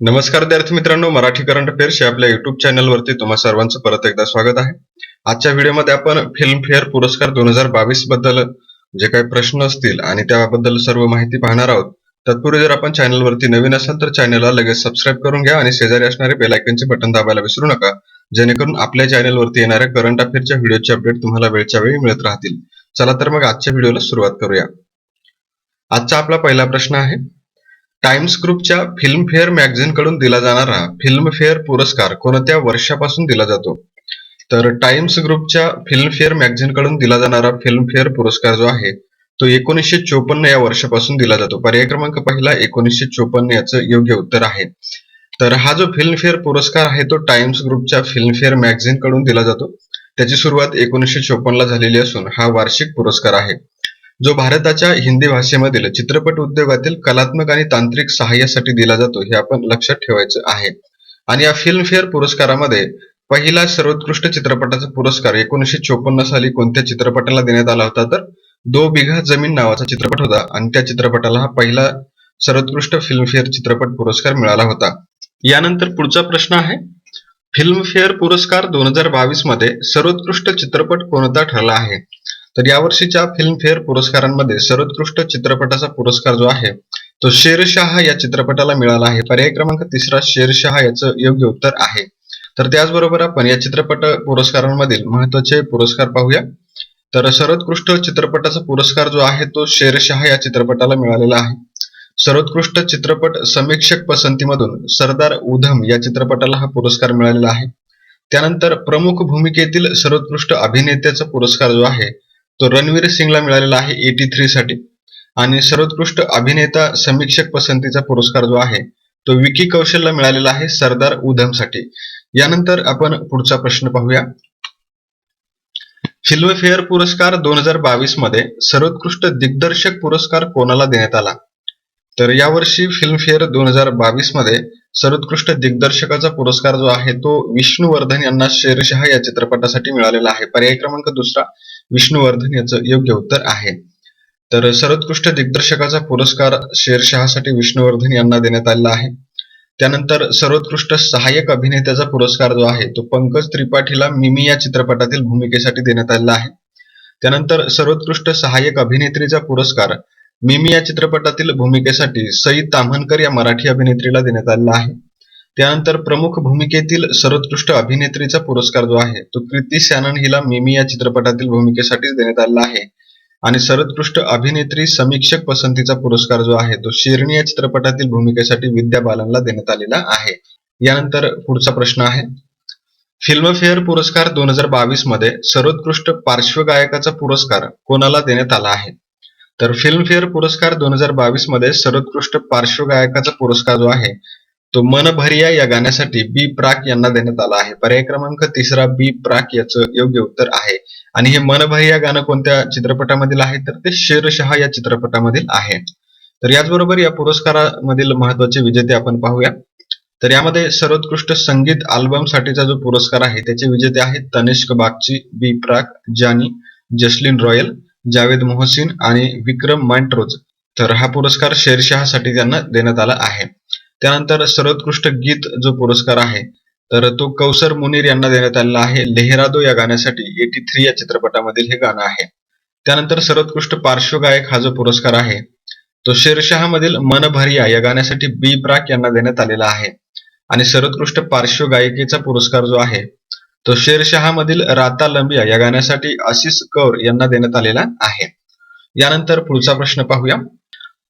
नमस्कार विद्यार्थी मित्रांनो, मराठी करंट अफेअर्स या आपल्या युट्यूब चॅनलवरती तुम्हा सर्वांचं परत एकदा स्वागत आहे. आजच्या व्हिडिओमध्ये आपण फिल्मफेअर पुरस्कार 2022 बद्दल जे काही प्रश्न असतील आणि त्याबद्दल सर्व माहिती पाहणार आहोत. तत्पूर्वी जर आपण चॅनलवरती नवीन असाल तर चॅनलला लगेच सबस्क्राईब करून घ्या आणि शेजारी असणारे बेल आयकॉनचे बटन दाबायला विसरू नका, जेणेकरून आपल्या चॅनलवरती येणाऱ्या करंट अफेअरच्या व्हिडिओचे अपडेट तुम्हाला वेळच्या वेळी मिळत राहतील. चला तर मग आजच्या व्हिडिओला सुरुवात करूया. आजचा आपला पहिला प्रश्न आहे, टाइम्स ग्रुपच्या फिल्मफेअर मॅगझिन कडून दिला जाणारा फिल्मफेअर पुरस्कार कोणत्या वर्षापासून दिला जातो? तर टाइम्स ग्रुपच्या फिल्मफेअर मॅगझिन कडून दिला जाणारा फिल्मफेअर पुरस्कार जो आहे तो 1954 या वर्षापासून दिला जातो. पर्याय क्रमांक पहिला 1954 याचं योग्य उत्तर आहे. तर हा जो फिल्मफेअर पुरस्कार आहे तो टाइम्स ग्रुपच्या फिल्मफेअर मॅगझिन कडून दिला जातो. त्याची सुरुवात 1954 ला झालेली असून हा वार्षिक पुरस्कार आहे, जो भारताच्या हिंदी भाषेमधील चित्रपट उद्योगातील कलात्मक आणि तांत्रिक सहाय्यासाठी दिला जातो, हे आपण लक्षात ठेवायचं आहे. आणि या फिल्मफेअर पुरस्कारामध्ये पहिला सर्वोत्कृष्ट चित्रपटाचा पुरस्कार 1954 साली कोणत्या चित्रपटाला देण्यात आला होता? तर दो बिघा जमीन नावाचा चित्रपट होता आणि त्या चित्रपटाला हा पहिला सर्वोत्कृष्ट फिल्मफेअर चित्रपट पुरस्कार मिळाला होता. यानंतर पुढचा प्रश्न आहे, फिल्मफेअर पुरस्कार 2022 मध्ये सर्वोत्कृष्ट चित्रपट कोणता ठरला आहे? तर यावर्षीच्या फिल्मफेअर पुरस्कारांमध्ये सर्वोत्कृष्ट चित्रपटाचा पुरस्कार जो आहे तो शेरशाह या चित्रपटाला मिळाला आहे. पर्याय क्रमांक तिसरा शेरशाह याचं योग्य उत्तर आहे. तर त्याचबरोबर आपण या चित्रपट पुरस्कारांमधील महत्त्वाचे पुरस्कार पाहूया. तर सर्वोत्कृष्ट चित्रपटाचा पुरस्कार जो आहे तो शेरशाह या चित्रपटाला मिळालेला आहे. सर्वोत्कृष्ट चित्रपट समीक्षक पसंतीमधून सरदार उधम या चित्रपटाला हा पुरस्कार मिळालेला आहे. त्यानंतर प्रमुख भूमिकेतील सर्वोत्कृष्ट अभिनेत्याचा पुरस्कार जो आहे तो रणवीर सिंगला मिळालेला आहे 83 साठी. आणि सर्वोत्कृष्ट अभिनेता समीक्षक पसंतीचा पुरस्कार जो आहे तो विकी कौशलला मिळालेला आहे सरदार उधम साठी. यानंतर आपण पुढचा प्रश्न पाहूया. फिल्मफेअर पुरस्कार 2022 मध्ये सर्वोत्कृष्ट दिग्दर्शक पुरस्कार कोणाला देण्यात आला? तर यावर्षी फिल्मफेअर 2022 मध्ये सर्वोत्कृष्ट दिग्दर्शकाचा पुरस्कार जो आहे तो विष्णुवर्धन यांना शेरशाह या चित्रपटासाठी मिळालेला आहे. पर्याय क्रमांक दुसरा विष्णुवर्धन याचं योग्य उत्तर आहे. तर सर्वोत्कृष्ट दिग्दर्शकाचा पुरस्कार शेरशाहसाठी विष्णुवर्धन यांना देण्यात आलेला आहे. त्यानंतर सर्वोत्कृष्ट सहाय्यक अभिनेत्याचा पुरस्कार जो आहे तो पंकज त्रिपाठीला मिमी या चित्रपटातील भूमिकेसाठी देण्यात आलेला आहे. त्यानंतर सर्वोत्कृष्ट सहाय्यक अभिनेत्रीचा पुरस्कार मिमी या चित्रपटातील भूमिकेसाठी सई ताम्हणकर या मराठी अभिनेत्रीला देण्यात आलेला आहे. त्यानंतर प्रमुख भूमिकेतील सर्वोत्कृष्ट अभिनेत्रीचा पुरस्कार जो आहे तो कृती सॅनन हिला मिमी या चित्रपटातील भूमिकेसाठी देण्यात आलेला आहे. आणि सर्वोत्कृष्ट अभिनेत्री समीक्षक पसंतीचा पुरस्कार जो आहे तो शेरणी या चित्रपटातील भूमिकेसाठी विद्या बालनला देण्यात आलेला आहे. यानंतर पुढचा प्रश्न आहे, फिल्मफेअर पुरस्कार 2022 मध्ये सर्वोत्कृष्ट पार्श्वगायकाचा पुरस्कार कोणाला देण्यात आला आहे? तर फिल्मफेअर पुरस्कार 2022 मध्ये सर्वोत्कृष्ट पार्श्वगायकाचा पुरस्कार जो आहे तो मन भरिया या गाण्यासाठी बी प्राक यांना देण्यात आला आहे. पर्याय क्रमांक तिसरा बी प्राक याचं योग्य उत्तर आहे. आणि हे मन भरिया गाणं कोणत्या चित्रपटामधील आहे? तर ते शेरशाह या चित्रपटामधील आहे. तर याचबरोबर या पुरस्कारामधील महत्त्वाचे विजेते आपण पाहूया. तर यामध्ये सर्वोत्कृष्ट संगीत अल्बम साठीचा जो पुरस्कार आहे त्याचे विजेते आहेत तनिष्क बागची, बी प्राक, जानी, जसलीन रॉयल, जावेद मोहसिन आणि विक्रम मॅन्ट्रोज. तर हा पुरस्कार शेरशाहसाठी त्यांना देण्यात आला आहे. त्यानंतर सर्वोत्कृष्ट गीत जो पुरस्कार आहे तर तो कौसर मुनीर यांना देण्यात आलेला आहे. लेहरादो या गाण्यासाठी 83 या चित्रपटामधील हे गाणं आहे. त्यानंतर सर्वोत्कृष्ट पार्श्वगायक हा जो पुरस्कार आहे तो शेरशाह मधील मन भरिया या गाण्यासाठी बी प्राक यांना देण्यात आलेला आहे. आणि सर्वोत्कृष्ट पार्श्वगायिकेचा पुरस्कार जो आहे तो शेरशाह मधील राता लंबिया या गाण्यासाठी आशिष कौर यांना देण्यात आलेला आहे. यानंतर पुढचा प्रश्न पाहूया.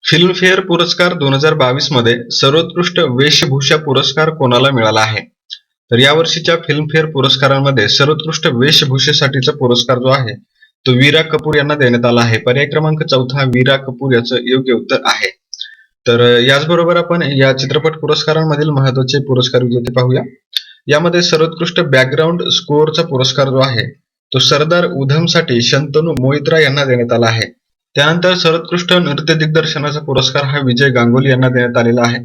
फिल्मफेअर पुरस्कार 2022 मध्ये सर्वोत्कृष्ट वेशभूषा पुरस्कार कोणाला मिळाला आहे? तर यावर्षीच्या फिल्मफेअर पुरस्कारांमध्ये सर्वोत्कृष्ट वेशभूषेसाठीचा पुरस्कार जो आहे तो वीरा कपूर यांना देण्यात आला आहे. पर्याय क्रमांक चौथा वीरा कपूर याचं योग्य उत्तर आहे. तर याचबरोबर आपण या चित्रपट पुरस्कारांमधील महत्त्वाचे पुरस्कार विजेते पाहूया. यामध्ये सर्वोत्कृष्ट बॅकग्राऊंड स्कोअरचा पुरस्कार जो आहे तो सरदार उधमसाठी शंतनू मोहित्रा यांना देण्यात आला आहे. त्यानंतर सर्वोत्कृष्ट नृत्य दिग्दर्शनाचा पुरस्कार हा विजय गांगुली यांना देण्यात आलेला आहे.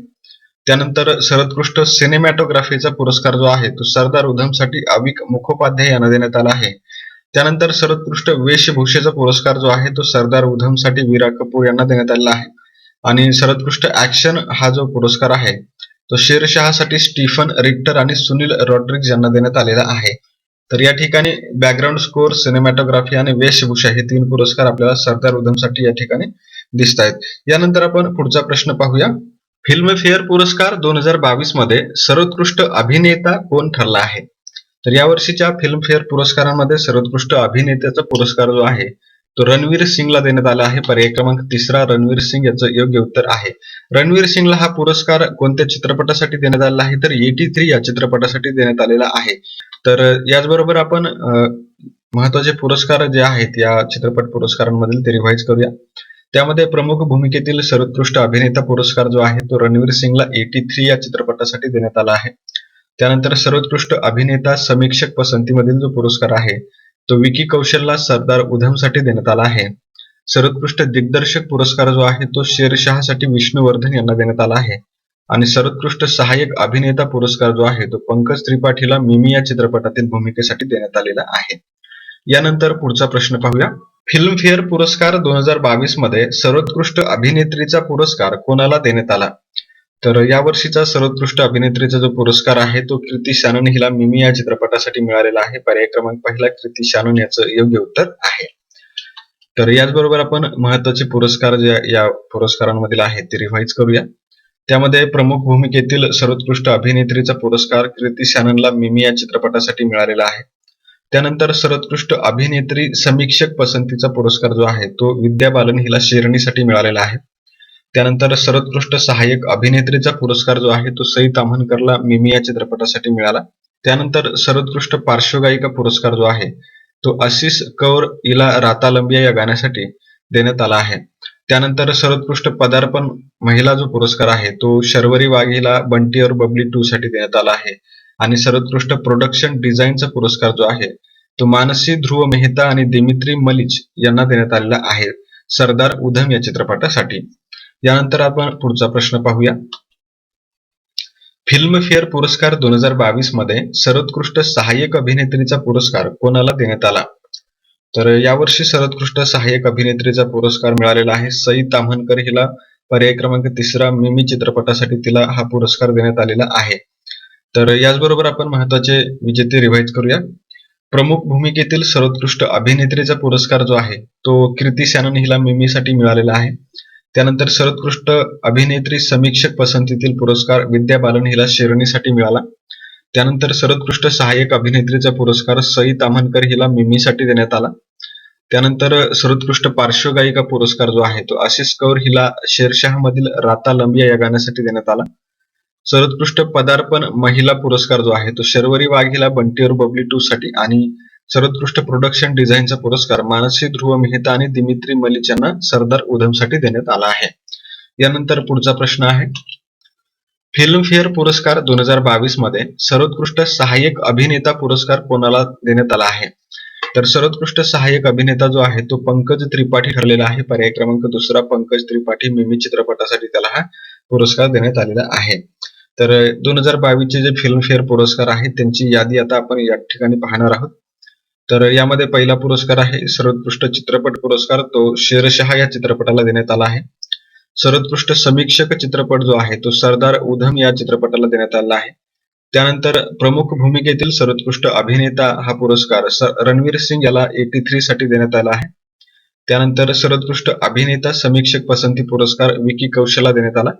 त्यानंतर सर्वोत्कृष्ट सिनेमॅटोग्राफीचा पुरस्कार जो आहे तो सरदार उधमसाठी अविक मुखोपाध्याय यांना देण्यात आला आहे. त्यानंतर सर्वोत्कृष्ट वेशभूषेचा पुरस्कार जो आहे तो सरदार उधमसाठी वीरा कपूर यांना देण्यात आलेला आहे. आणि सर्वोत्कृष्ट ऍक्शन हा जो पुरस्कार आहे तो शेरशहासाठी स्टीफन रिक्टर आणि सुनील रॉड्रिग्ज यांना देण्यात आलेला आहे. तर या ठिकाणी बॅकग्राऊंड स्कोअर, सिनेमॅटोग्राफी आणि वेशभूषा हे 3 पुरस्कार आपल्याला सरदार उधमसाठी या ठिकाणी दिसत आहेत. यानंतर आपण पुढचा प्रश्न पाहूया. फिल्मफेअर पुरस्कार 2022 मध्ये सर्वोत्कृष्ट अभिनेता कोण ठरला आहे? तर यावर्षीच्या फिल्मफेअर पुरस्कारांमध्ये सर्वोत्कृष्ट अभिनेत्याचा पुरस्कार जो आहे तो रणवीर सिंगला देण्यात आला आहे. पर्याय क्रमांक 3 रणवीर सिंग याचं योग्य उत्तर आहे. रणवीर सिंगला हा पुरस्कार कोणत्या चित्रपटासाठी देण्यात आलेला आहे? तर 83 या चित्रपटासाठी देण्यात आलेला आहे. तर याचबरोबर आपण महत्वाचे पुरस्कार जे आहेत या चित्रपट पुरस्कारांमधील ते रिवाइज करूया. त्यामध्ये प्रमुख भूमिकेतील सर्वोत्कृष्ट अभिनेता पुरस्कार जो आहे तो रणवीर सिंगला 83 या चित्रपटासाठी देण्यात आला आहे. त्यानंतर सर्वोत्कृष्ट अभिनेता समीक्षक पसंतीमधील जो पुरस्कार आहे तो विकी कौशलला सरदार उधमसाठी देण्यात आला आहे. सर्वोत्कृष्ट दिग्दर्शक पुरस्कार जो आहे तो शेरशहासाठी विष्णुवर्धन यांना देण्यात आला आहे. आणि सर्वोत्कृष्ट सहाय्यक अभिनेता पुरस्कार जो आहे तो पंकज त्रिपाठीला मिमी या चित्रपटातील भूमिकेसाठी देण्यात आलेला आहे. यानंतर पुढचा प्रश्न पाहूया. फिल्मफेअर पुरस्कार 2022 मध्ये सर्वोत्कृष्ट अभिनेत्रीचा पुरस्कार कोणाला देण्यात आला? तर यावर्षीचा सर्वोत्कृष्ट अभिनेत्रीचा जो पुरस्कार आहे तो कृती सॅनन हिला मिमी या चित्रपटासाठी मिळालेला आहे. पर्याय क्रमांक 1 कृती सॅनन याचं योग्य उत्तर आहे. तर याचबरोबर आपण महत्वाचे पुरस्कार जे या पुरस्कारांमधील आहेत ते रिवाइज करूया. त्यामध्ये प्रमुख भूमिकेतील सर्वोत्कृष्ट अभिनेत्रीचा पुरस्कार कृती सॅननला मिमी या चित्रपटासाठी मिळालेला आहे. त्यानंतर सर्वोत्कृष्ट अभिनेत्री समीक्षक पसंतीचा पुरस्कार जो आहे तो विद्या बालन हिला शेरणीसाठी मिळालेला आहे. त्यानंतर सर्वोत्कृष्ट सहाय्यक अभिनेत्रीचा पुरस्कार जो आहे तो सई ताम्हणकरला मिमी या चित्रपटासाठी मिळाला. त्यानंतर सर्वोत्कृष्ट पार्श्वगायिका पुरस्कार जो आहे तो आशिष कौर हिला राता लंबिया या गाण्यासाठी देण्यात आला आहे. त्यानंतर सर्वोत्कृष्ट पदार्पण महिला जो पुरस्कार आहे तो शर्वरी वाघ हिला बंटी और बबली 2 साठी देण्यात आला आहे. आणि सर्वोत्कृष्ट प्रोडक्शन डिझाईनचा पुरस्कार जो आहे तो मानसी ध्रुव मेहता आणि दिमित्री मलिच यांना देण्यात आलेला आहे सरदार उधम या चित्रपटासाठी. यानंतर आपण पुढचा प्रश्न पाहूया. फिल्मफेअर पुरस्कार 2022 मध्ये सर्वोत्कृष्ट सहाय्यक अभिनेत्रीचा पुरस्कार कोणाला देण्यात आला? तर यावर्षी सर्वोत्कृष्ट सहाय्यक अभिनेत्रीचा पुरस्कार मिळालेला आहे सई ताम्हणकर हिला. पर्याय क्रमांक 3 मिमी चित्रपटासाठी तिला हा पुरस्कार देण्यात आलेला आहे. तर याचबरोबर आपण महत्वाचे विजेते रिवाइज करूया. प्रमुख भूमिकेतील सर्वोत्कृष्ट अभिनेत्रीचा पुरस्कार जो आहे तो कृती सॅनन हिला मिमीसाठी मिळालेला आहे. त्यानंतर सर्वोत्कृष्ट अभिनेत्री समीक्षक पसंतीतील पुरस्कार विद्या बालन हिला शेरणीसाठी मिळाला. त्यानंतर सर्वोत्कृष्ट सहाय्यक अभिनेत्रीचा पुरस्कार सई ताम्हणकर हिला मिमीसाठी देण्यात आला. त्यानंतर सर्वोत्कृष्ट पार्श्वगायिका पुरस्कार जो आहे तो आशिष कौर हिला शेरशाहमधील राता लंबिया या गाण्यासाठी देण्यात आला. सर्वोत्कृष्ट पदार्पण महिला पुरस्कार जो आहे तो शर्वरी वाघ हिला बंटी और बबली 2 साठी आणि सर्वोत्कृष्ट प्रोडक्शन डिझाईनचा पुरस्कार मानसी ध्रुव मेहता आणि दिमित्री मलिच यांना सरदार उधमसाठी देण्यात आला आहे. यानंतर पुढचा प्रश्न आहे. फिल्मफेअर पुरस्कार 2022 मध्ये सर्वोत्कृष्ट सहाय्यक अभिनेता पुरस्कार कोणाला देण्यात आला आहे? तर सर्वोत्कृष्ट सहाय्यक अभिनेता जो आहे तो पंकज त्रिपाठी ठरलेला आहे. पर्याय क्रमांक 2 पंकज त्रिपाठी मिमी चित्रपटासाठी त्याला हा पुरस्कार देण्यात आलेला आहे. तर 2022 चे जे फिल्मफेअर पुरस्कार आहेत त्यांची यादी आता आपण या ठिकाणी पाहणार आहोत. तर यामध्ये पहिला पुरस्कार आहे सर्वोत्कृष्ट चित्रपट पुरस्कार, तो शेरशहा या चित्रपटाला देण्यात आला आहे. सर्वोत्कृष्ट समीक्षक चित्रपट जो आहे तो सरदार उधम या चित्रपटाला देण्यात आला आहे. त्यानंतर प्रमुख भूमिकेतील सर्वोत्कृष्ट अभिनेता हा पुरस्कार रणवीर सिंग याला 83 साठी देण्यात आला आहे. त्यानंतर सर्वोत्कृष्ट अभिनेता समीक्षक पसंती पुरस्कार विकी कौशलला देण्यात आला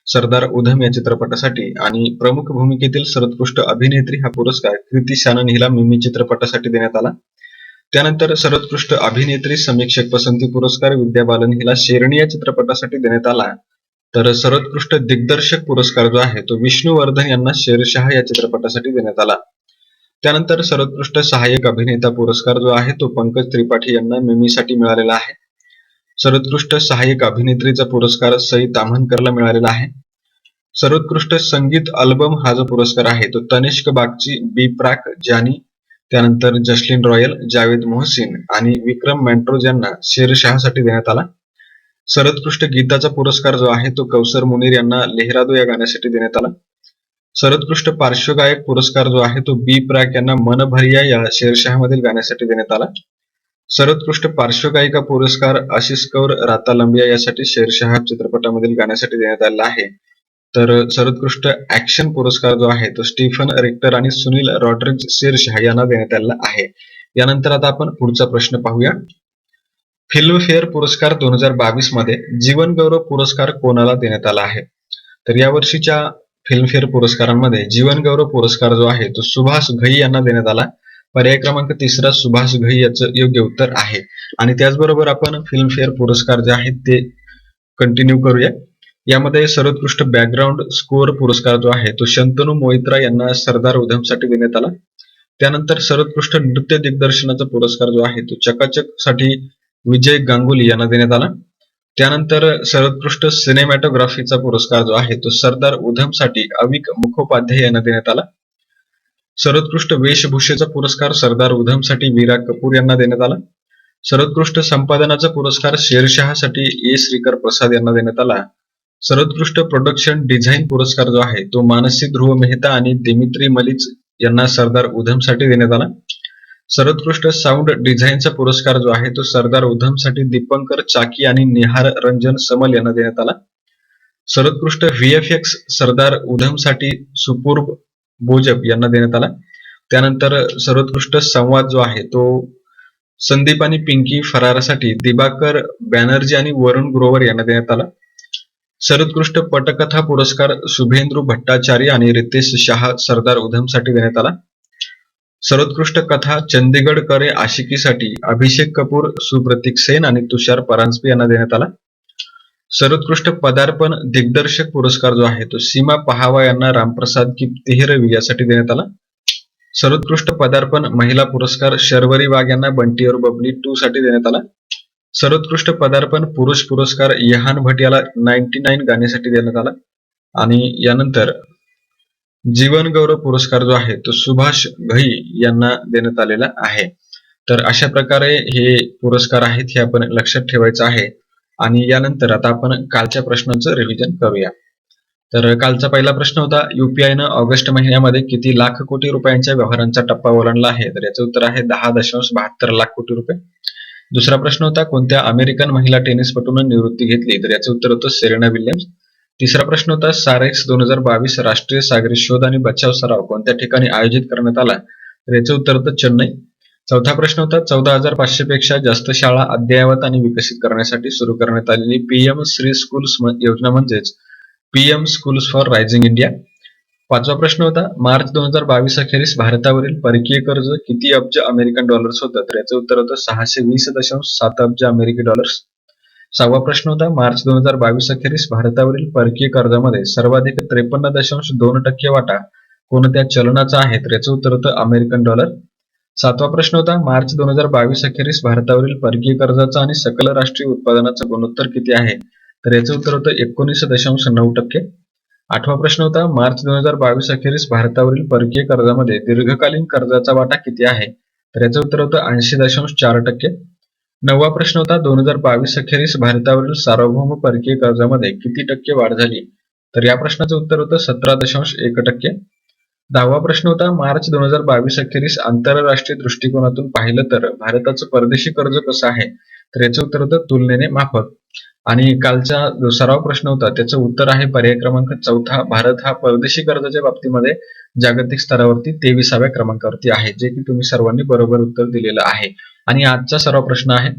सरदार उधम या चित्रपटासाठी. आणि प्रमुख भूमिकेतील सर्वोत्कृष्ट अभिनेत्री हा पुरस्कार कृती सॅनन हिला मिमी चित्रपटासाठी देण्यात आला. त्यानंतर सर्वोत्कृष्ट अभिनेत्री समीक्षक पसंती पुरस्कार विद्या बालन हिला शेरणी या चित्रपटासाठी देण्यात आला. तर सर्वोत्कृष्ट दिग्दर्शक पुरस्कार जो आहे तो विष्णुवर्धन यांना शेरशाह या चित्रपटासाठी देण्यात आला. त्यानंतर सर्वोत्कृष्ट सहाय्यक अभिनेता पुरस्कार जो आहे तो पंकज त्रिपाठी यांना मिमीसाठी मिळालेला आहे. सर्वोत्कृष्ट सहाय्यक अभिनेत्रीचा पुरस्कार सई ताम्हणकरला मिळालेला आहे. सर्वोत्कृष्ट संगीत अल्बम हा जो पुरस्कार आहे तो तनिष्क बागची, बी प्राक, जानी, त्यानंतर जसलीन रॉयल, जावेद मोहसिन आणि विक्रम मॅन्ट्रोज यांना शेरशाहसाठी देण्यात आला. सर्वोत्कृष्ट गीताचा पुरस्कार जो आहे तो कौसर मुनीर यांना लेहरादो या गाण्यासाठी देण्यात आला. सर्वोत्कृष्ट पार्श्वगायक पुरस्कार जो आहे तो बी प्राक यांना मन भरिया या शेरशाहमधील गाण्यासाठी देण्यात आला. सर्वोत्कृष्ट पार्श्वगायिका पुरस्कार आशिष कौर राता लंबिया यासाठी शेरशाह चित्रपटामधील गाण्यासाठी देण्यात आलेला आहे. तर सर्वोत्कृष्ट ऍक्शन पुरस्कार जो आहे तो स्टीफन रिक्टर आणि सुनील रॉड्रिग्ज शेरशाह यांना देण्यात आलेला आहे. यानंतर आता आपण पुढचा प्रश्न पाहूया. फिल्मफेअर पुरस्कार 2022 मध्ये जीवन गौरव पुरस्कार कोणाला देण्यात आला आहे? तर या वर्षीच्या फिल्मफेअर पुरस्कारांमध्ये जीवन गौरव पुरस्कार जो आहे तो सुभाष घई यांना देण्यात आला. पर्याय क्रमांक 3 सुभाष घई याचं योग्य उत्तर आहे. आणि त्याचबरोबर आपण फिल्मफेअर पुरस्कार जे आहेत ते कंटिन्यू करूया. यामध्ये सर्वोत्कृष्ट बॅकग्राऊंड स्कोअर पुरस्कार जो आहे तो शंतनू मोहित्रा यांना सरदार उधमसाठी देण्यात आला. त्यानंतर सर्वोत्कृष्ट नृत्य दिग्दर्शनाचा पुरस्कार जो आहे तो चकाचक साठी विजय गांगुली यांना देण्यात आला. त्यानंतर सर्वोत्कृष्ट सिनेमॅटोग्राफीचा पुरस्कार जो आहे तो सरदार उधमसाठी अविक मुखोपाध्याय यांना देण्यात आला. सर्वोत्कृष्ट वेशभूषेचा पुरस्कार सरदार उधमसाठी वीरा कपूर यांना देण्यात आला. सर्वोत्कृष्ट संपादनाचा पुरस्कार शेरशाहसाठी ए श्रीकर प्रसाद यांना देण्यात आला. सर्वोत्कृष्ट प्रोडक्शन डिझाईन पुरस्कार जो आहे तो मानसी ध्रुव मेहता आणि दिमित्री मलिच यांना सरदार उधमसाठी देण्यात आला. सर्वोत्कृष्ट साऊंड डिझाईनचा पुरस्कार जो आहे तो सरदार उधमसाठी दीपंकर चाकी आणि निहार रंजन समल यांना देण्यात आला. सर्वोत्कृष्ट VFX सरदार उधमसाठी सुपूर्ब बोजप यांना देण्यात आला. त्यानंतर सर्वोत्कृष्ट संवाद जो आहे तो संदीप आणि पिंकी फरारासाठी दिबाकर बॅनर्जी आणि वरुण ग्रोवर यांना देण्यात आला. सर्वोत्कृष्ट पटकथा पुरस्कार शुभेंद्रू भट्टाचार्य आणि रितेश शाह सरदार उधमसाठी देण्यात आला. सर्वोत्कृष्ट कथा चंदीगड करे आशिकीसाठी अभिषेक कपूर, सुप्रतीक सेन आणि तुषार परांजपे यांना देण्यात आला. सर्वोत्कृष्ट पदार्पण दिग्दर्शक पुरस्कार जो आहे तो सीमा पहावा यांना रामप्रसाद की तेहरवी यासाठी देण्यात आला. सर्वोत्कृष्ट पदार्पण महिला पुरस्कार शर्वरी वाघ यांना बंटी और बबली 2 साठी देण्यात आला. सर्वोत्कृष्ट पदार्पण पुरुष पुरस्कार यहान भट याला 99 गाण्यासाठी देण्यात आला. आणि यानंतर जीवन गौरव पुरस्कार जो आहे तो सुभाष घई यांना देण्यात आलेला आहे. तर अशा प्रकारे हे पुरस्कार आहेत हे आपण लक्षात ठेवायचं आहे. आणि यानंतर आता आपण कालच्या प्रश्नांचं रिव्हिजन करूया. तर कालचा पहिला प्रश्न होता, UPI-नं ऑगस्ट महिन्यामध्ये किती लाख कोटी रुपयांच्या व्यवहारांचा टप्पा ओलांडला आहे? तर याचं उत्तर आहे 10.72 लाख कोटी रुपये. दुसरा प्रश्न होता, कोणत्या अमेरिकन महिला टेनिसपटूनं निवृत्ती घेतली? तर याचं उत्तर होतं सेरेना विल्यम्स. तिसरा प्रश्न होता, सारेक्स 2022 राष्ट्रीय सागरी शोध आणि बचाव सराव कोणत्या ठिकाणी आयोजित करण्यात आला? तर याचं उत्तर होतं चेन्नई. चौथा प्रश्न होता, 14,500 पेक्षा जास्त शाळा अद्ययावत आणि विकसित करण्यासाठी सुरू करण्यात आलेली PM श्री स्कूल्स योजना म्हणजेच PM schools for rising India. पाचवा प्रश्न होता, मार्च 2022 अखेरीस भारतावरील परकीय कर्ज किती अब्ज अमेरिकन डॉलर्स होतं? तर याचं उत्तर होतं 620.7 अब्ज अमेरिकी डॉलर्स. सहावा प्रश्न होता, मार्च 2022 अखेरीस भारतावरील परकीय कर्जामध्ये सर्वाधिक 53.2% वाटा कोणत्या चलनाचा आहे? तर याचं उत्तर होतं अमेरिकन डॉलर. सातवा प्रश्न होता, मार्च 2022 अखेरीस भारतावरील परकीय कर्जाचा आणि सकल राष्ट्रीय उत्पादनाचा गुणोत्तर किती आहे? तर याचं उत्तर होतं 19.9%. आठवा प्रश्न होता, मार्च 2022 अखेरीस भारतावरील परकीय कर्जामध्ये दीर्घकालीन कर्जाचा वाटा किती आहे? तर याचं उत्तर होतं 80.4%. नववा प्रश्न होता, 2022 अखेरीस भारतावरील सार्वभौम परकीय कर्जामध्ये किती टक्के वाढ झाली? तर या प्रश्नाचं उत्तर होतं 17.1%. दहावा प्रश्न होता, मार्च 2022 अखेरीस आंतरराष्ट्रीय दृष्टिकोनातून पाहिलं तर भारताचं परदेशी कर्ज कसं आहे? तर याचं उत्तर होतं तुलनेने माफक. आणि कालचा जो सराव प्रश्न होता त्याचं उत्तर आहे पर्याय क्रमांक 4. भारत हा परदेशी कर्जाच्या बाबतीमध्ये जागतिक स्तरावरती 23व्या क्रमांकावरती आहे, जे की तुम्ही सर्वांनी बरोबर उत्तर दिलेलं आहे. आणि आजचा सराव प्रश्न आहे,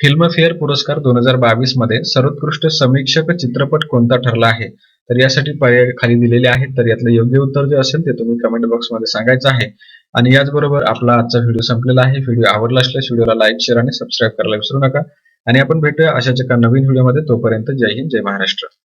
फिल्मफेअर पुरस्कार 2022 मध्ये सर्वोत्कृष्ट समीक्षक चित्रपट कोणता ठरला आहे? तर यासाठी पर्याय खाली दिलेले आहेत. तर यातलं योग्य उत्तर जे असेल ते तुम्ही कमेंट बॉक्समध्ये सांगायचं आहे. आणि याचबरोबर आपला आजचा व्हिडिओ संपलेला आहे. व्हिडिओ आवडला असल्यास व्हिडिओला लाईक, शेअर आणि सबस्क्राईब करायला विसरू नका. आणि आपण भेटूया अशाच एका नवीन व्हिडिओमध्ये. तोपर्यंत जय हिंद, जय महाराष्ट्र.